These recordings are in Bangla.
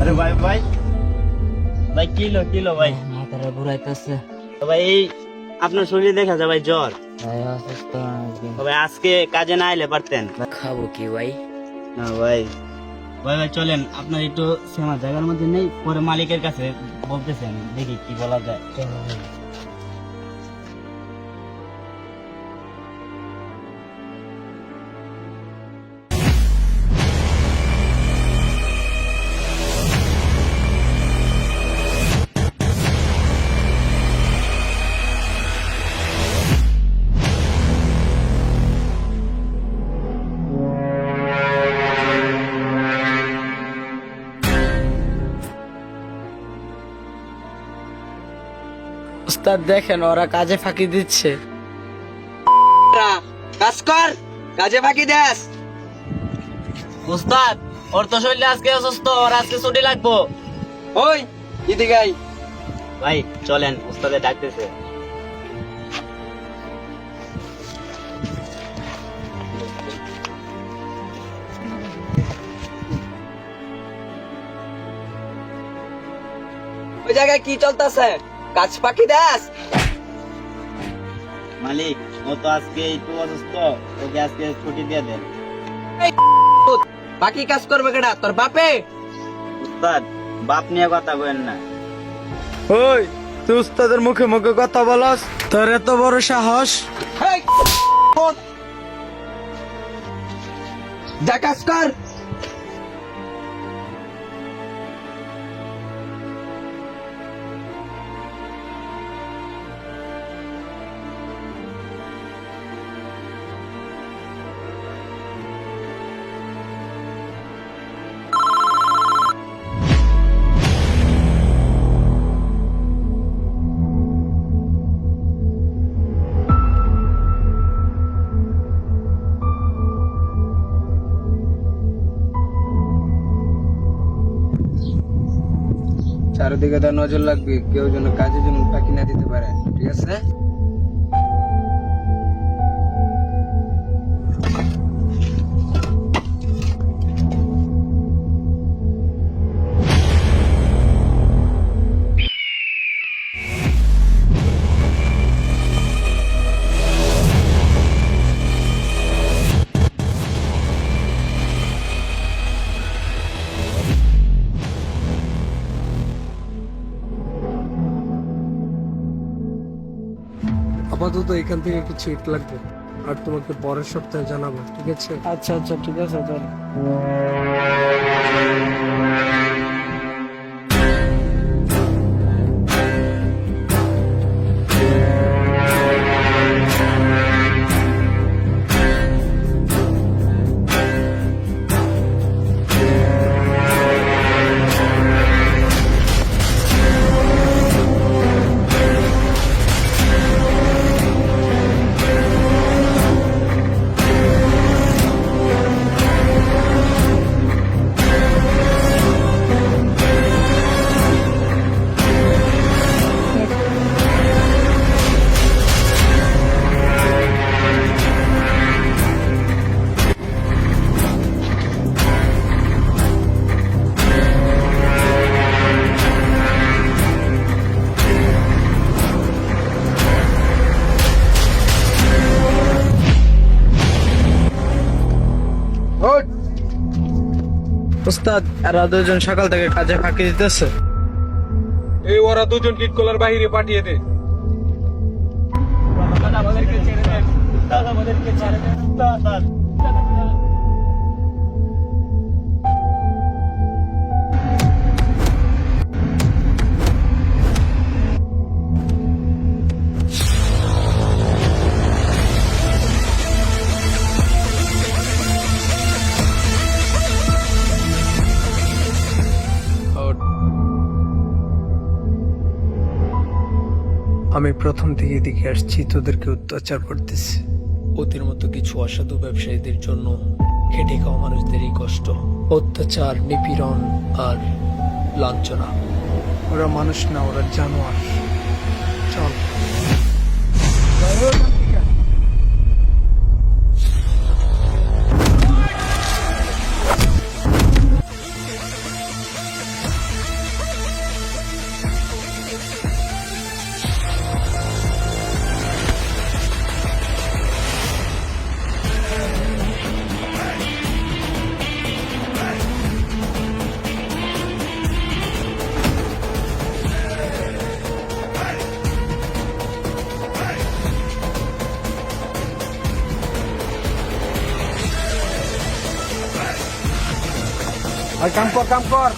আরে ভাই ভাই ভাই কিলো ভাই মাথাটা ঘুরাইতেছে। ভাই আপনার শরীরে দেখা যায় ভাই জ্বর। ভাই অসুস্থ অনেকদিন। ভাই আজকে কাজে না এলে পারতেন। খাবো কি ভাই? না ভাই ভাই ভাই চলেন, আপনার একটু সেমা জায়গার মধ্যে নেই, পরে মালিকের কাছে বলতেছেন, দেখি কি বলা যায়। উস্তাদ দেখেন ওরা কাজে ফাঁকি দিচ্ছে। কাজ কর, কাজে ফাঁকি দেস। উস্তাদ ওর তো শরীরে আজকে অসুস্থ, ওর আজকে ছুটি লাগবো। ওই এদিকে আই। ভাই চলেন, উস্তাদে ডাকতেছে। ওই জায়গায় কি চলতেছে? কাজ ফাঁকি দেস। মালিক ও তো আজকে একটু অসুস্থ, ওকে আজকে ছুটি দিয়ে দেন। বাকি কাজ করবে কেডা? তোর বাপে? উস্তাদ বাপ নিয়ে কথা বলেন না। ওই তুই উস্তাদের মুখে মুখে কথা বলস, তোর এত বড় সাহস? হেই, ওঠ। যা কাজ কর। চারিদিকে তার নজর লাগবে, কেউ যেন কাজে যেন ফাঁকি না দিতে পারে, ঠিক আছে? আপাতত এখান থেকে কিছু ইট লাগবে, আর তোমাকে পরের সপ্তাহে জানাবো, ঠিক আছে? আচ্ছা আচ্ছা ঠিক আছে চল। উস্তাদ এরা দুজন সকাল থেকে কাজে ফাঁকি দিতেছে। এই ওরা দুজন কিটকলার বাহিরে পাঠিয়ে দে। আমাদেরকে ছেড়ে দেন উস্তাদ, আমাদেরকে ছেড়ে দেন উস্তাদ। আমি প্রথম থেকে দেখে আসছি তোদেরকে অত্যাচার করতেছি। ওদের মতো কিছু অসাধু ব্যবসায়ীদের জন্য খেটে খাওয়া মানুষদেরই কষ্ট, অত্যাচার, নিপীড়ন আর লাঞ্ছনা। ওরা মানুষ না, ওরা জানোয়ার। চল। আর কাম কর কাম কর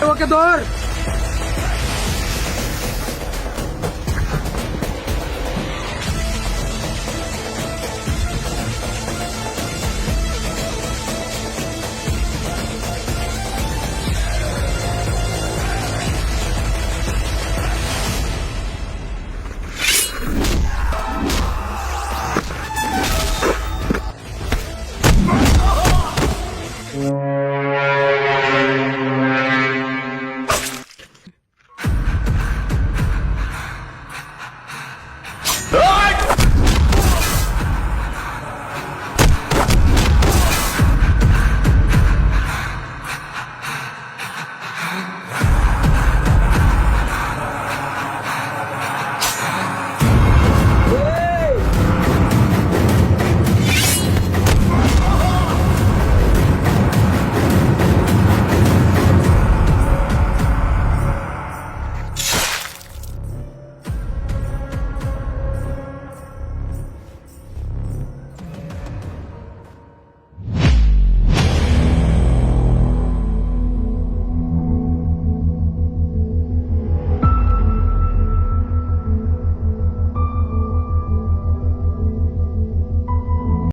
ওকে ধর